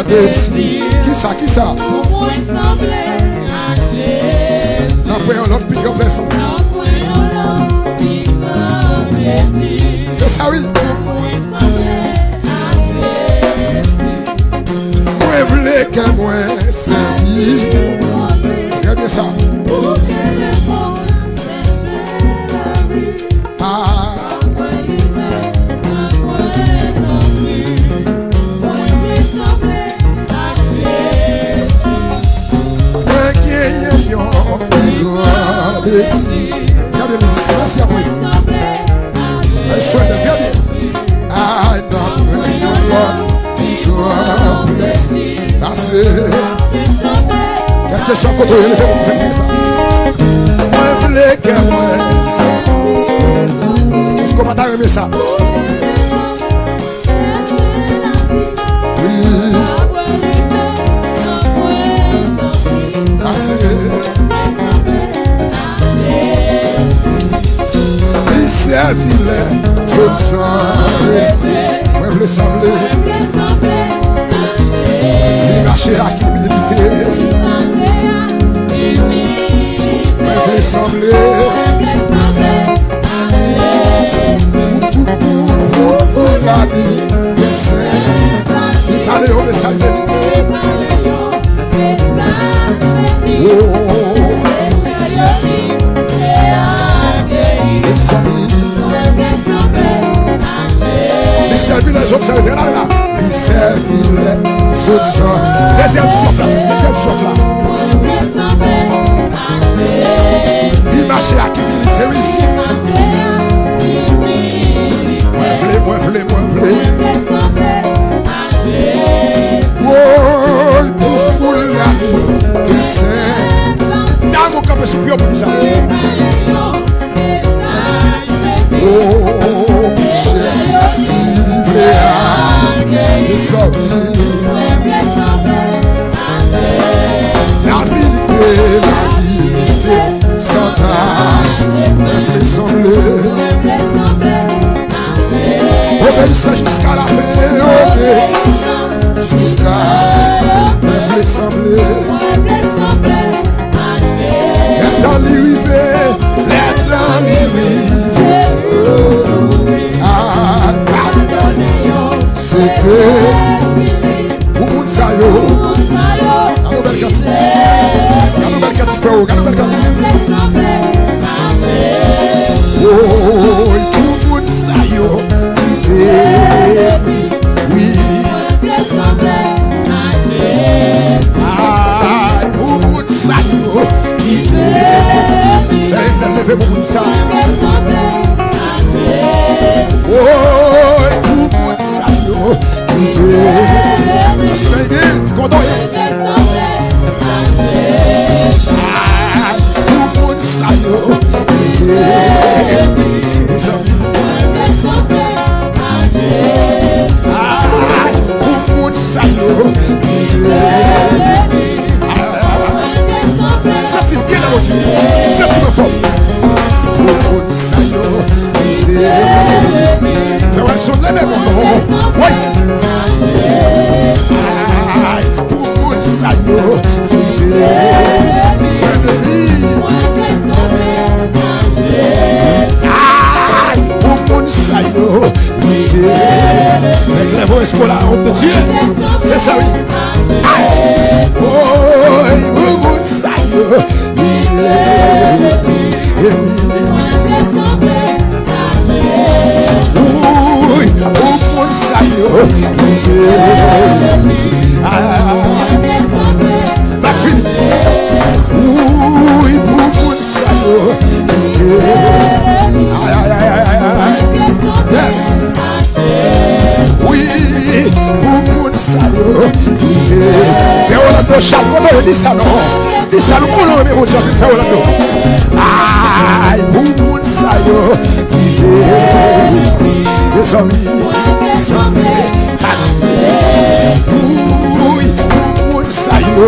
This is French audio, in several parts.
désir. Qui ça, qui ça? Pour moi sembler à Jésus. Nous prions notre plus grand blessing. Nous prions notre plus grand désir. C'est ça, oui. Pour moi sembler à Jésus. Moi voulais que moi servir. Très bien ça. Pour que le monde cesse la rue. Ah. Moi libre, moi tranquille. Moi sembler à Jésus. Moi qui ai un plus grand désir. Regardez les musiciens, merci à vous. Un soin de regardez. I don't know blessing. Parce quelque chose contre eux, levez vous faire ça. Moi voulais que moi servir. Est-ce qu'on va t'arriver ça? Oui. Parce il servirait sous sang. Moi voulais sembler. Il marchait à humilité. Moi voulais sembler. Pour la vie, les saints. Il parlait au message de lui. Oh, les amis. Il servit les autres, c'est là. Il servit les autres. Deuxième souffle là. Il marchait à humilité, oui. Moi voulais. Oh, pour fouler la vie, il sait. Dans mon camp, c'est plus pour ça. Oh, péché, livré à les amis. La vérité, sans tâche, me sembler. Obéissant jusqu'à la fin, jusqu'à me sembler. Les temps l'arrivée, c'était pour moun sa yo. Gardons bel cantique, frère, gardons bel cantique. Oh, pour moun sa yo. Oui. Aïe, pour moun sa yo. C'est une levée pour moun sa. Oh, pour moun sa yo. Tu content? Pour moun sa yo. C'est bien la voiture, c'est plus fort. Pour ça yo, faire un son levé mon nom. Oui. Pour ça yo, frère de vie. Pour ça yo, avec les voix scolaires, on peut tuer. C'est ça oui. Oh, pour ça yo. Oui, pour ça yo. La fille. Oui, pour ça yo. Yes. Oui, pour ça yo. Fais Orlando, chaque fois on dit ça non. Dis ça nous connaît mais mon Dieu fait Orlando. Aïe, pour ça yo. Les amis. Oui, pour ça yo.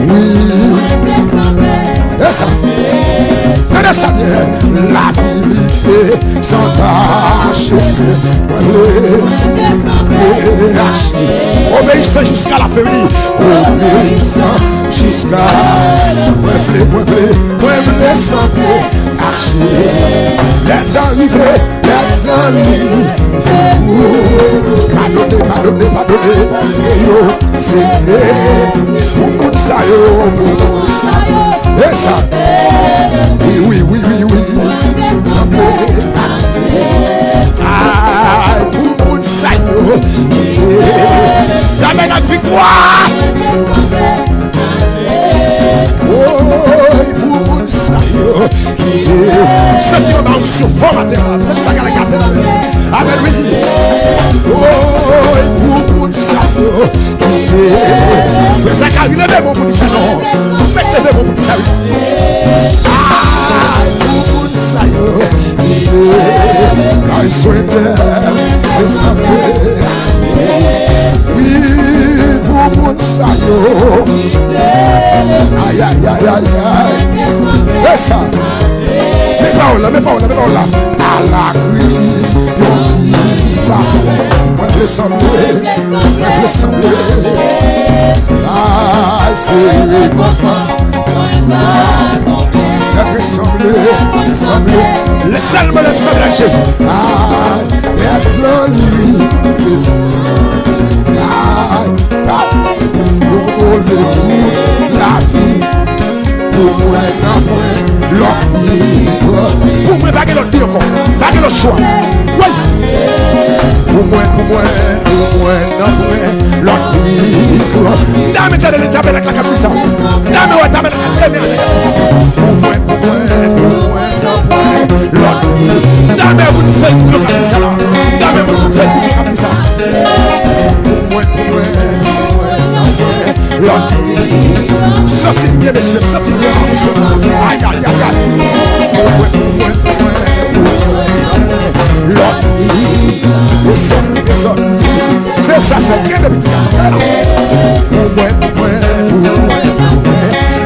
Oui. Et ça. Regardez ça bien. La vérité sans tâche. C'est Obéissant jusqu'à la fin. Obéissant jusqu'à moi vle sembler marcher. Les temps arrivés, pardonnez. Et yo, c'est beaucoup de ça yo. Et ça, oui. Sembler beaucoup de ça yo. Jamais notre victoire. Beaucoup de ça yo. Sentiment sur fond latéral. C'est pas la carte. Amen, oui. Beaucoup de ça yo. Ça carry le même beaucoup de ça non. Mettez le même beaucoup de ça. Beaucoup de ça yo. I surrender. Oui, beaucoup de ça yo. Aïe. Et ça. Mais pas là. À la cuisine, on vit parfait. Moi, je sembler. C'est récompense. Sembler. Le seul me l'aime sembler à Jésus. La vie. Pour moi, pas que l'autre vie encore. Pas que l'autre choix. Oui. Pour moi, l'autre vie. Dame, t'as avec la capuche. Dame, ouais, t'as avec la capuche. Pour moi, l'autre vie. Dame, vous nous faites pour le capuche. Dame, vous nous faites pour le capuche. Pour moi, l'autre vie. Sortez bien, messieurs, sortez bien. Aïe. L'autre vie. C'est ça, c'est bien de petit garçon. Pour moi,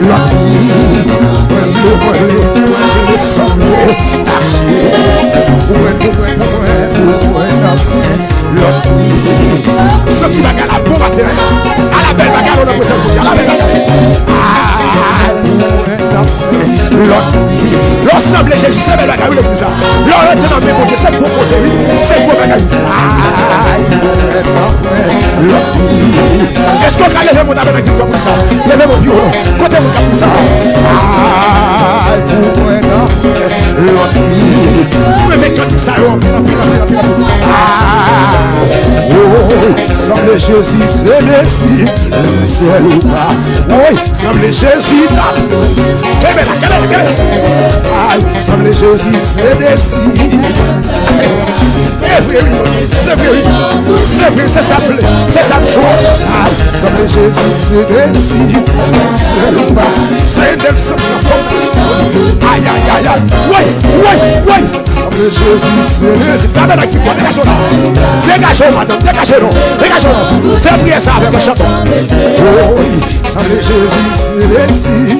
l'autre vie. Moi, sembler marcher. Pour moi, l'autre vie. Sorti bagarre à la bon matin. À la belle bagarre, on a posé le bouche. À la belle bagarre. L'autre vie. L'ensemble de Jésus, c'est belle bagarre. Oui, le ça. L'autre est dans mes mots. C'est composé, oui. C'est gros bagarre. L'autre vie. Est-ce qu'on a levé mon tabac avec victoire pour ça? Levez mon violon. Côté mon cap pour ça. Pour moi, l'autre vie. Vous me quand ça pile. Semble Jésus, c'est Messie. Le ciel ou pas. Oui, semble Jésus. Quelle est semble Jésus, c'est Messie. C'est vrai, c'est ça, chose. Semble Jésus, c'est Messie. Le ciel ou pas. C'est même ça. Aïe. Oui. Semble Jésus, c'est Messie. Dégagez, madame, dégagez-nous. Fais prier ça avec le chanton. Oui, semble Jésus, c'est Messie.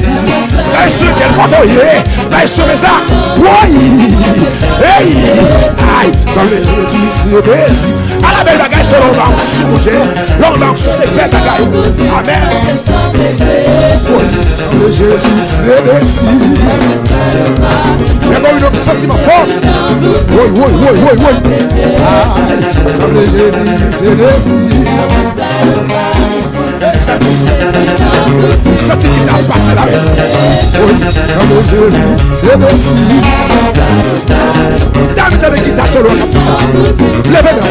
Là, sur quel canton il est? Là, sur les arts. Oui. Aïe, semble Jésus, c'est Messie. À la belle bagaille, sur l'on sur ses belles bagailles. Amen. Oui, semble Jésus, c'est Messie. Fais-moi un sentiment fort. Oui. Aïe, semble Jésus, c'est Messie. Ça qui t'a passé là. Oui, semble Jésus, c'est Messie. Dame, t'as des guitares solo comme ça. Levez-moi.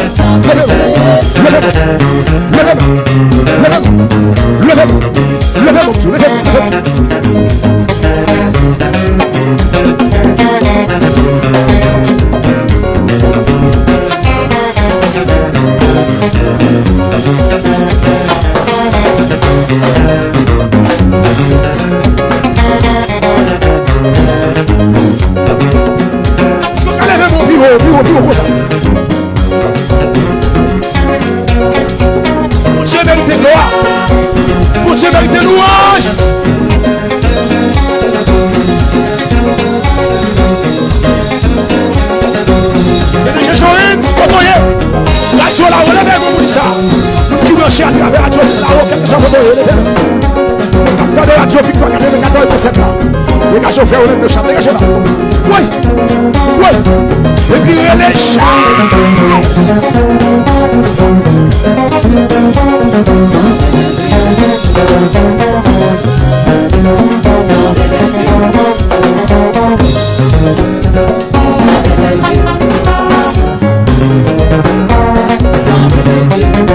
Mon Dieu mérite gloire. Mon Dieu mérite louange. Et je joue une, c'est quoi toi? La joie la relève, mon ça. branché à travers Radio là-haut, quel que soit votre capteur de Radio Victoire 94,7 là. Les gars chauffeurs au de chambre, dégagez là. Oui, oui. Et puis les chats.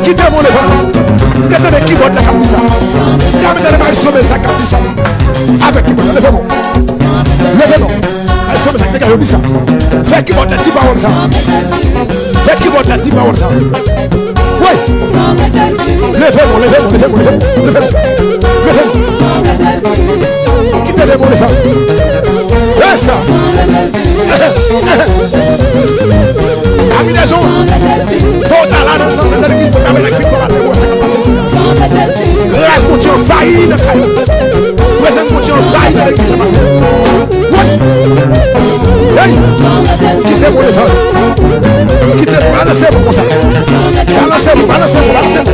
Quittez mon levant. Mettez des keyboards de la cap du sang. Mettez les mains sur mes sacs du sang. Avec keyboard, levez-moi. Levez-moi. Elles sont mes sacs, dégagez du sang. Faites keyboard de la 10 paroles ça. Faites keyboard de la 10 paroles ça. Oui. Levez-moi, levez-moi, levez-moi, levez-moi. Levez-moi. Quittez les mots levant. Et ça. Aminaison, faut dans l'église de la victoire à Théo, ça va passer. Grâce mon Dieu, failli de Kaila. Présente mon Dieu, failli de l'église de matin. Oui. Quittez mon effort. Quittez-moi, balancez-moi comme ça. Balancez-moi, balancez-moi, balancez-moi.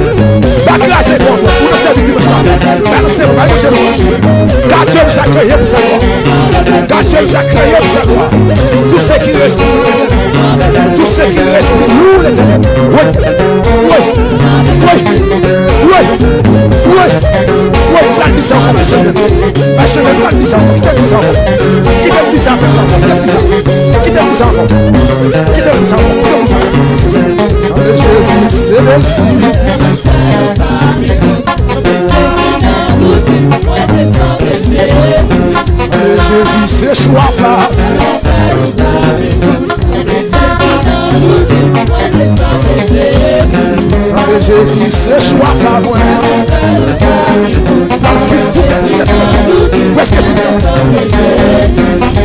Pas grâce et bon, vous ne savez plus. Balancez-moi, balancez-moi. Car Dieu nous a créé pour sa gloire. Car Dieu nous a créé pour sa gloire. Tout ce qui respire, tout ce qui respire, nous l'éternel. Oui, oui, oui, oui, oui, oui, plan de ça, ma semaine, plan de ça, qui t'aime ça, qui t'aime ça, qui t'aime ça, qui t'aime ça, sans le Jésus, c'est le signe. Jésus, c'est choix pas. Sans Jésus, c'est choix pas moi. Presque fini.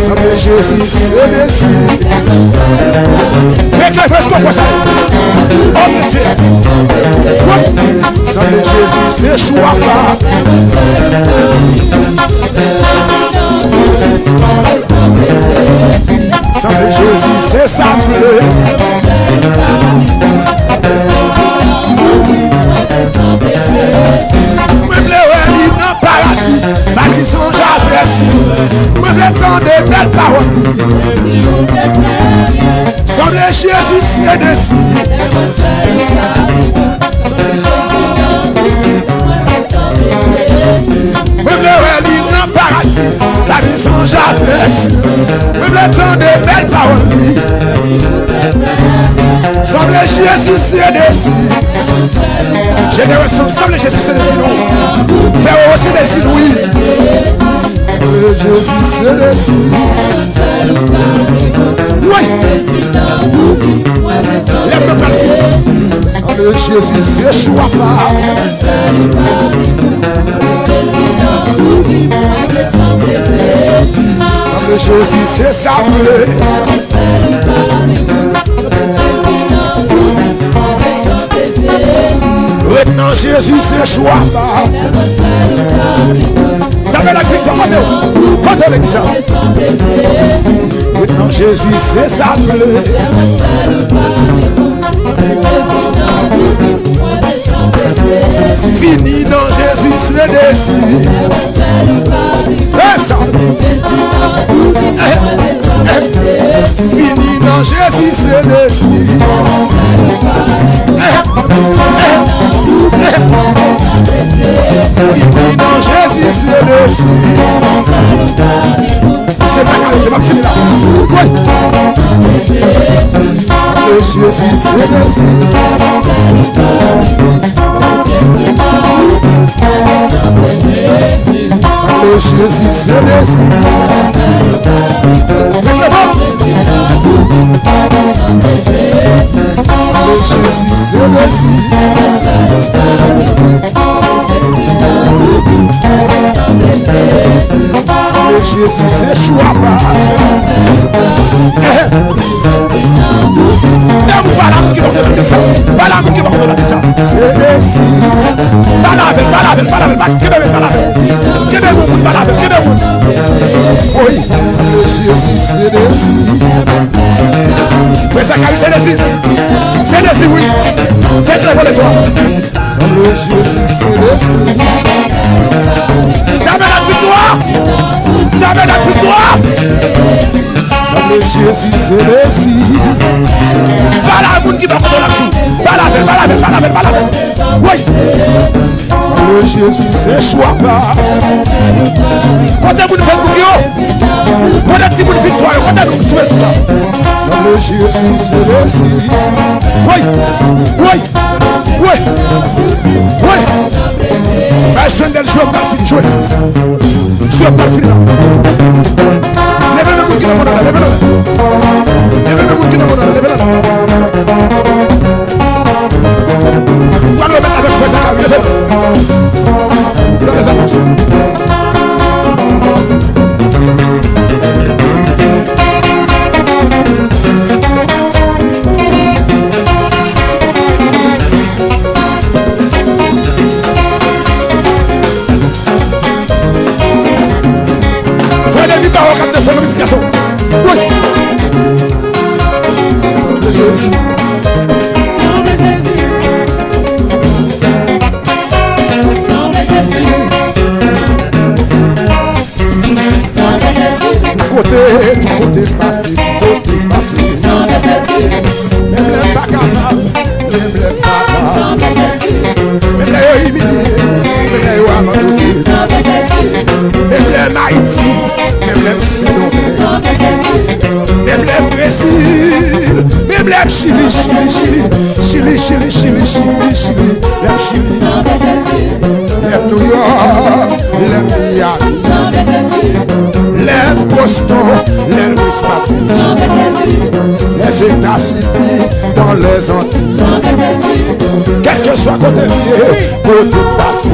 Sans Jésus, c'est déçu. Fais que la vraie qu'on voit ça. Homme de Dieu. Sans Jésus, c'est choix pas. Sans Jésus, c'est ça. Même les réunis dans le paradis, ma maison j'apprécie. Même les temps de belles paroles. Sans Jésus, c'est dessus. Même les réunis dans le paradis, la maison j'apprécie. Même les temps de belles paroles. Semble Jésus c'est dessus. Génération, semble Jésus c'est dessus. Faire aussi dessus, oui. Semble Jésus c'est dessus. Oui. Lève le bras. Semble Jésus c'est choix pas. Semble Jésus c'est sablé. Maintenant Jésus c'est choix pas. T'avais la victoire, quand on est ça. Maintenant Jésus c'est sablé. Fini dans Jésus c'est déçu. Fini dans Jésus c'est déçu. Fini dans Jésus c'est déçu. C'est pas grave, je vais finir là. Oui. Jésus c'est déçu. Jésus c'est déçu. Jésus c'est déçu. Jésus c'est choix pas. Voilà qui va vous donner ça. Voilà qui va vous donner ça. c'est desi. Balabel, balabel, balabel, balabel, balabel. Oui, semble Jésus, c'est desi. Fais ça, Kari, c'est desi. C'est desi, oui. Faites le volet, toi. Semble Jésus, c'est desi. T'amènes la victoire. T'amènes la victoire. Semble Jésus, c'est desi. Voilà un monde qui va prendre la tout. Balabel, balabel, balabel, balabel. Oui. Semble Jésus, c'est choix pas. Quand vous faites bouillon, quand vous faites victoire, quand vous souhaitez là. Semble Jésus, c'est desi. Oui, oui, oui, oui. Je suis un del joueur pas fini, jouez. Je suis pas fini là. Levez-le, levez-le, levez-le. Levez-le, levez-le. On va le mettre avec Frère Zakari, levez-le. Dans les annonces. De glorification. Oui. Semble Jésus. Tout côté passé, tout côté passé. Même les pas capables, même les pas capables. Même les humiliés, même les abandonnés. Même les Haïti, même les Sénégalais. Même les Brésil, même les Chili, les Chili. Les New York, les Miami, les Boston, les Louis Patrice, les États-Unis, dans les Antilles. Quel que soit côté lié, côté passé.